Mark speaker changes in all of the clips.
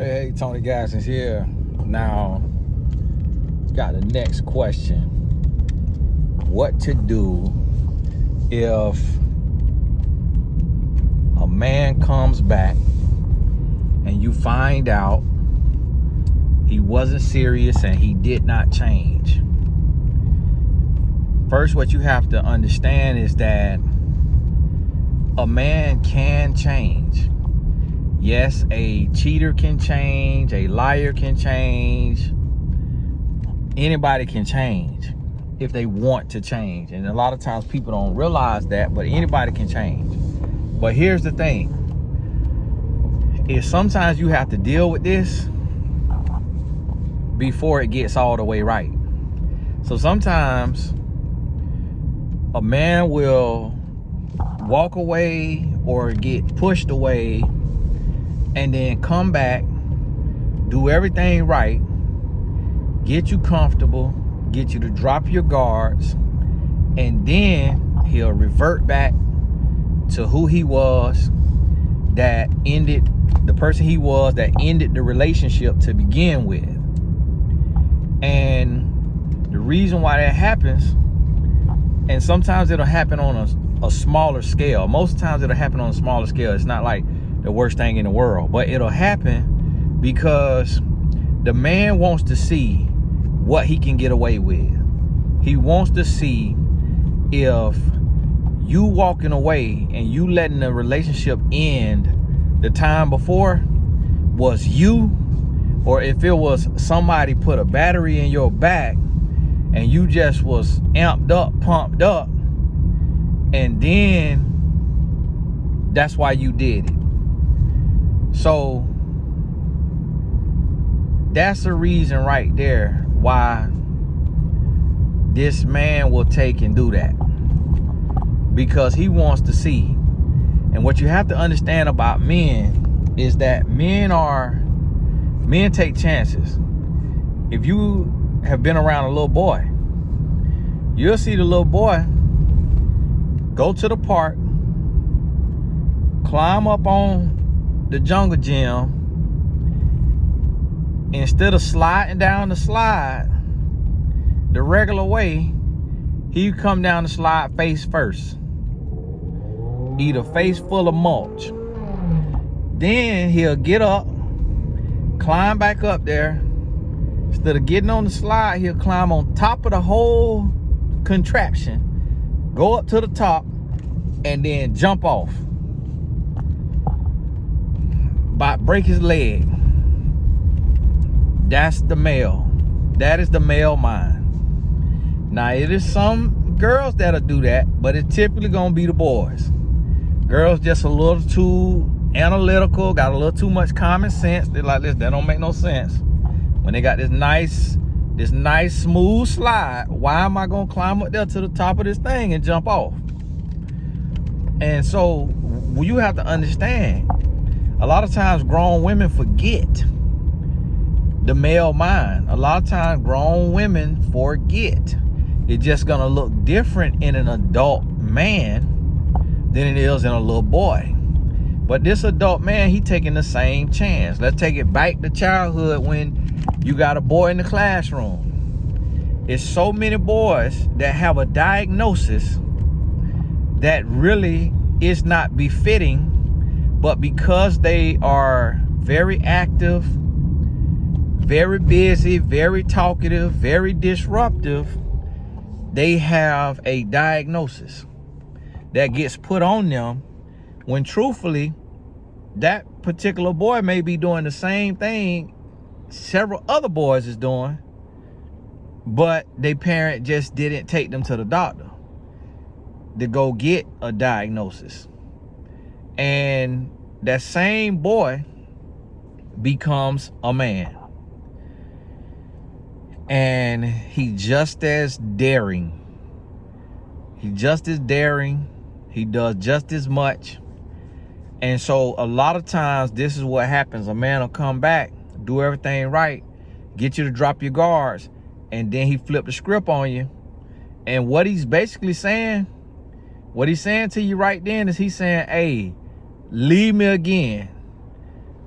Speaker 1: Hey, Tony Gassins here. Now, got the next question. What to do if a man comes back and you find out he wasn't serious and he did not change? First, what you have to understand is that a man can change. Yes, a cheater can change, a liar can change. Anybody can change if they want to change. And a lot of times people don't realize that, but anybody can change. But here's the thing, is sometimes you have to deal with this before it gets all the way right. So sometimes a man will walk away or get pushed away and then come back, do everything right, get you comfortable, get you to drop your guards, and then he'll revert back to who he was, that ended, the person he was that ended the relationship to begin with. And the reason why that happens, and sometimes it'll happen on a smaller scale. Most times it'll happen on a smaller scale. It's not like the worst thing in the world, but it'll happen because the man wants to see what he can get away with. He wants to see if you walking away and you letting the relationship end the time before was you, or if it was somebody put a battery in your back and you just was amped up, pumped up, and then that's why you did it. So that's the reason right there why this man will take and do that, because he wants to see. And what you have to understand about men is that men take chances. If you have been around a little boy, you'll see the little boy go to the park, climb up on the jungle gym. Instead of sliding down the slide the regular way, he come down the slide face first, eat a face full of mulch. Then he'll get up, climb back up there. Instead of getting on the slide, he'll climb on top of the whole contraption, go up to the top, and then jump off. About break his leg. That's the male. That is the male mind. Now, it is some girls that'll do that, but it's typically gonna be the boys. Girls just a little too analytical, got a little too much common sense. They're like, this, that don't make no sense. When they got this nice smooth slide, why am I gonna climb up there to the top of this thing and jump off? And so you have to understand, a lot of times grown women forget the male mind. A lot of times grown women forget. It's just gonna look different in an adult man than it is in a little boy. But this adult man, he taking the same chance. Let's take it back to childhood when you got a boy in the classroom. It's so many boys that have a diagnosis that really is not befitting, but because they are very active, very busy, very talkative, very disruptive, they have a diagnosis that gets put on them when truthfully that particular boy may be doing the same thing several other boys is doing, but their parent just didn't take them to the doctor to go get a diagnosis. And that same boy becomes a man. And he just as daring. He just as daring. He does just as much. And so a lot of times this is what happens. A man will come back, do everything right, get you to drop your guards, and then he flip the script on you. And what he's basically saying, what he's saying to you right then is he's saying, hey, leave me again.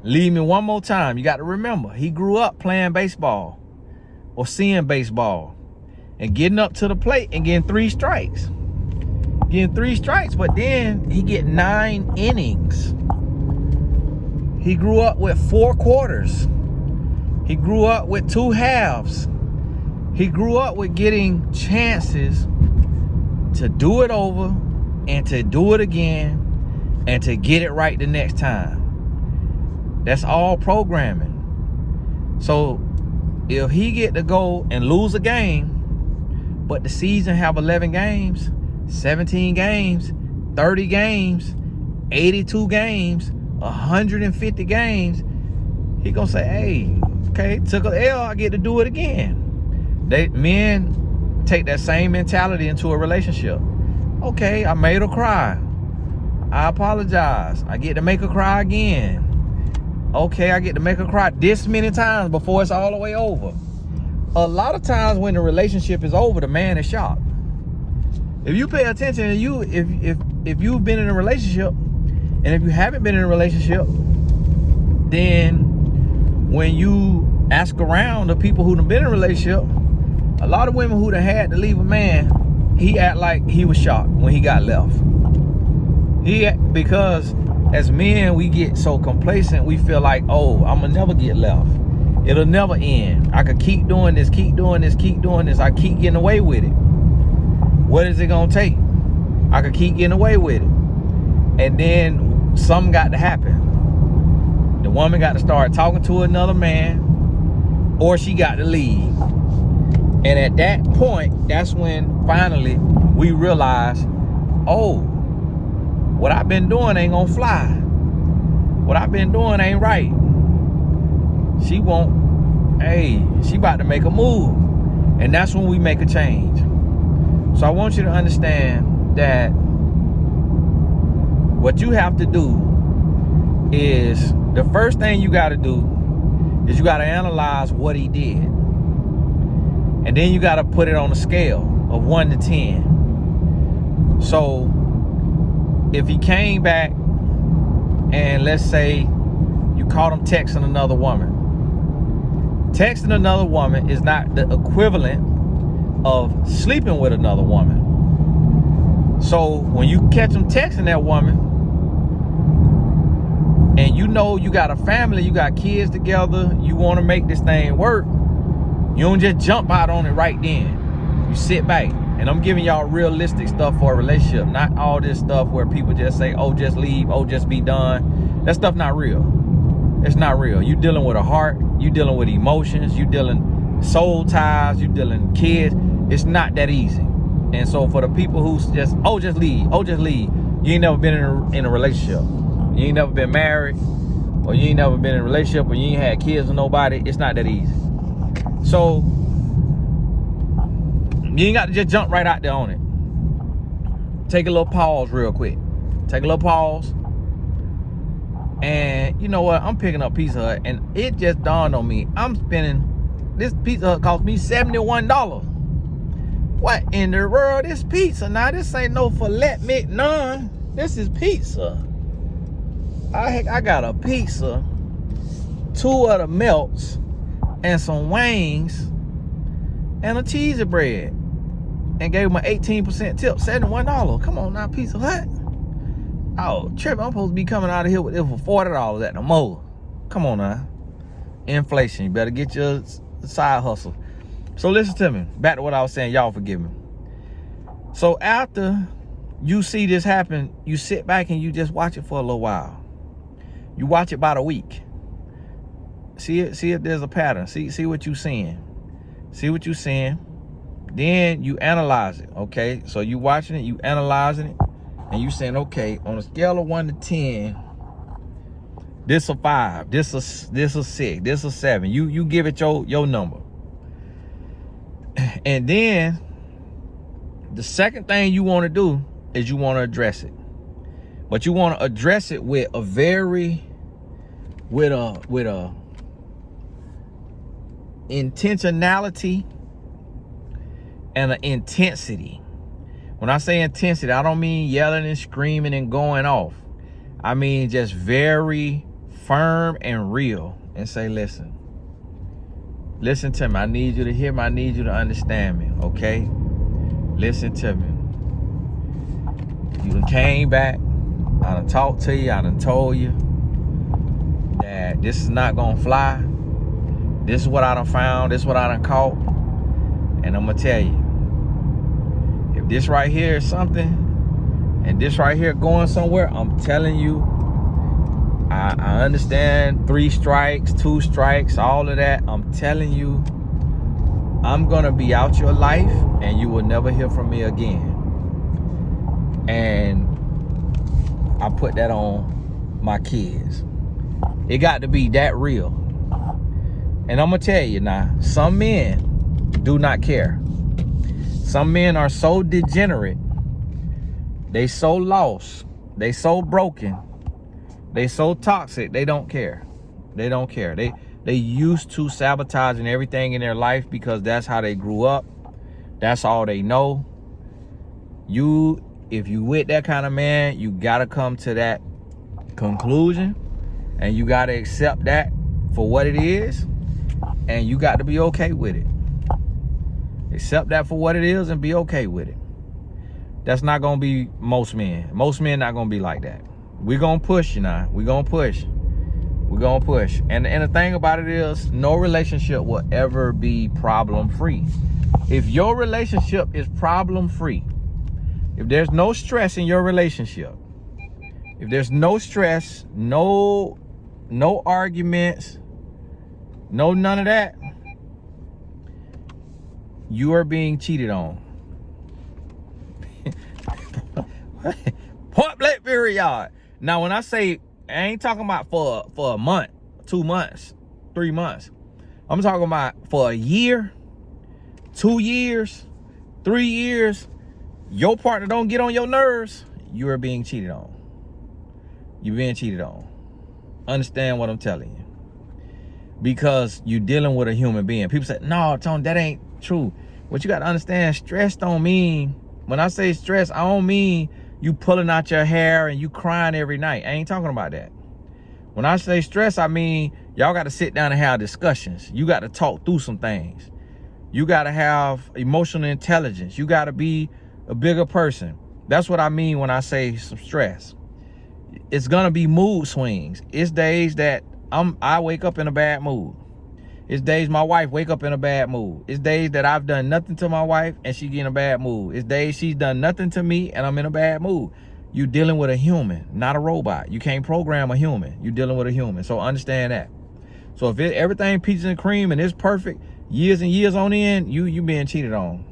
Speaker 1: Leave me one more time. You got to remember, he grew up playing baseball or seeing baseball and getting up to the plate and getting 3 strikes. But then he get 9 innings. He grew up with 4 quarters. He grew up with 2 halves. He grew up with getting chances to do it over and to do it again and to get it right the next time. That's all programming. So if he get to go and lose a game, but the season have 11 games, 17 games, 30 games, 82 games, 150 games, he gonna say, hey, okay, took an L, I get to do it again. Men take that same mentality into a relationship. Okay, I made her cry. I apologize. I get to make her cry again. Okay, I get to make her cry this many times before it's all the way over. A lot of times when the relationship is over, the man is shocked. If you pay attention, if you've been in a relationship, and if you haven't been in a relationship, then when you ask around the people who've been in a relationship, a lot of women who'd have had to leave a man, he act like he was shocked when he got left. Because as men, we get so complacent, we feel like, oh, I'm gonna never get left. It'll never end. I could keep doing this, keep doing this, keep doing this. I keep getting away with it. What is it gonna take? I could keep getting away with it. And then something got to happen. The woman got to start talking to another man, or she got to leave. And at that point, that's when finally we realize, oh, what I've been doing ain't gonna fly. What I've been doing ain't right. She about to make a move. And that's when we make a change. So I want you to understand that what you have to do is, the first thing you got to do is you got to analyze what he did. And then you got to put it on a scale of 1 to 10. So if he came back and let's say you caught him texting another woman. Texting another woman is not the equivalent of sleeping with another woman. So when you catch him texting that woman, and you know you got a family, you got kids together, you want to make this thing work, you don't just jump out on it right then. You sit back. And I'm giving y'all realistic stuff for a relationship, not all this stuff where people just say, oh, just leave, oh, just be done. That stuff not real. It's not real. You dealing with a heart, you dealing with emotions, you dealing soul ties, you dealing kids. It's not that easy. And so for the people who's just, oh, just leave, you ain't never been in a relationship. You ain't never been married, or you ain't never been in a relationship, or you ain't had kids with nobody. It's not that easy. So you ain't got to just jump right out there on it. Take a little pause real quick. Take a little pause. And you know what? I'm picking up Pizza Hut, and it just dawned on me. I'm spending, this Pizza Hut cost me $71. What in the world is pizza? Now this ain't no filet mignon. This is pizza. I got a pizza, 2 of the melts, and some wings, and a cheesy bread, and gave him an 18% tip, $71. Come on now, Pizza Hut. Oh, trip, I'm supposed to be coming out of here with it for $40 at the most. Come on now. Inflation, you better get your side hustle. So listen to me. Back to what I was saying, y'all forgive me. So after you see this happen, you sit back and you just watch it for a little while. You watch it about a week. See if there's a pattern. See what you're seeing. See what you're seeing. Then you analyze it, okay? So you watching it, you analyzing it, and you saying, okay, on a scale of 1 to 10, this a 5, this a 6, this a 7. You give it your number. And then the second thing you want to do is you want to address it. But you want to address it with a intentionality and an intensity. When I say intensity, I don't mean yelling and screaming and going off. I mean just very firm and real and say, listen to me. I need you to hear me. I need you to understand me, okay? Listen to me. You done came back. I done talked to you. I done told you that this is not gonna fly. This is what I done found. This is what I done caught. And I'm gonna tell you, if this right here is something, and this right here going somewhere, I'm telling you, I understand 3 strikes, 2 strikes, all of that. I'm telling you, I'm gonna be out your life and you will never hear from me again. And I put that on my kids. It got to be that real. And I'm gonna tell you now, some men do not care. Some men are so degenerate, they so lost, they so broken, they so toxic, they don't care. They don't care. They used to sabotaging everything in their life because that's how they grew up. That's all they know. If you with that kind of man, you gotta come to that conclusion and you gotta accept that for what it is, and you got to be okay with it. Accept that for what it is and be okay with it. That's not gonna be most men. Most men not gonna be like that. We're gonna push, you know. We're gonna push. We're gonna push. And the thing about it is, no relationship will ever be problem free. If your relationship is problem free, if there's no stress in your relationship, if there's no stress, no arguments, none of that, you are being cheated on. Point blank period. Now, when I say, I ain't talking about for a month, 2 months, 3 months. I'm talking about for a year, 2 years, 3 years. Your partner don't get on your nerves, you are being cheated on. You're being cheated on. Understand what I'm telling you. Because you're dealing with a human being. People say, no, Tony, that ain't true. What you got to understand, stress don't mean, when I say stress, I don't mean you pulling out your hair and you crying every night. I ain't talking about that. When I say stress, I mean y'all got to sit down and have discussions. You got to talk through some things. You got to have emotional intelligence. You got to be a bigger person. That's what I mean when I say some stress. It's going to be mood swings. It's days that I wake up in a bad mood. It's days my wife wake up in a bad mood. It's days that I've done nothing to my wife and she get in a bad mood. It's days she's done nothing to me and I'm in a bad mood. You're dealing with a human, not a robot. You can't program a human. You're dealing with a human. So understand that. So if everything peaches and cream and it's perfect, years and years on end, you being cheated on.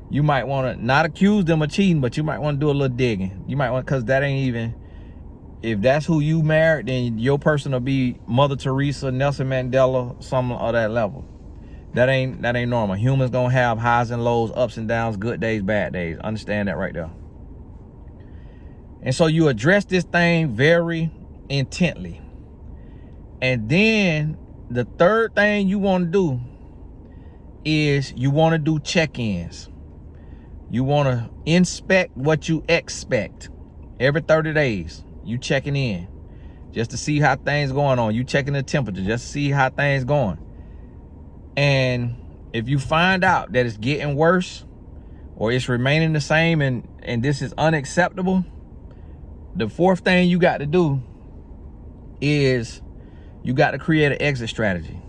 Speaker 1: You might want to not accuse them of cheating, but you might want to do a little digging. You might want, because that ain't even, if that's who you married, then your person will be Mother Teresa, Nelson Mandela, something of that level. That ain't normal. Humans gonna have highs and lows, ups and downs, good days, bad days. Understand that right there. And so you address this thing very intently. And then the third thing you want to do is you want to do check-ins. You want to inspect what you expect. Every 30 days, you checking in just to see how things going on. You checking the temperature just to see how things going. And if you find out that it's getting worse or it's remaining the same and this is unacceptable, the fourth thing you got to do is you got to create an exit strategy.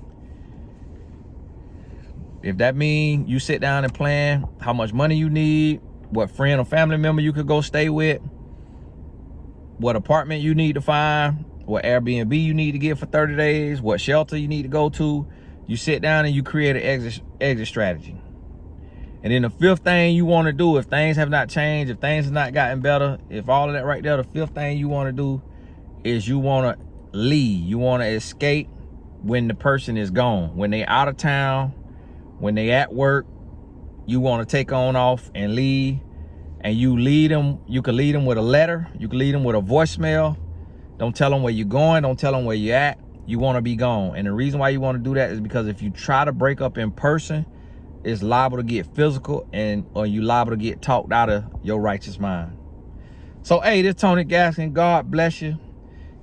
Speaker 1: If that means you sit down and plan how much money you need, what friend or family member you could go stay with, what apartment you need to find, what Airbnb you need to get for 30 days, what shelter you need to go to, you sit down and you create an exit strategy. And then the fifth thing you want to do, if things have not changed, if things have not gotten better, if all of that right there, the fifth thing you want to do is you want to leave. You want to escape when the person is gone. When they out of town, when they at work, you want to take on off and leave. And you lead them. You can lead them with a letter. You can lead them with a voicemail. Don't tell them where you're going. Don't tell them where you're at. You want to be gone. And the reason why you want to do that is because if you try to break up in person, it's liable to get physical or you liable to get talked out of your righteous mind. So, hey, this Tony Gaskin. God bless you.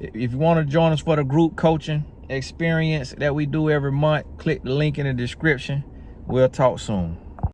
Speaker 1: If you want to join us for the group coaching experience that we do every month, click the link in the description. We'll talk soon.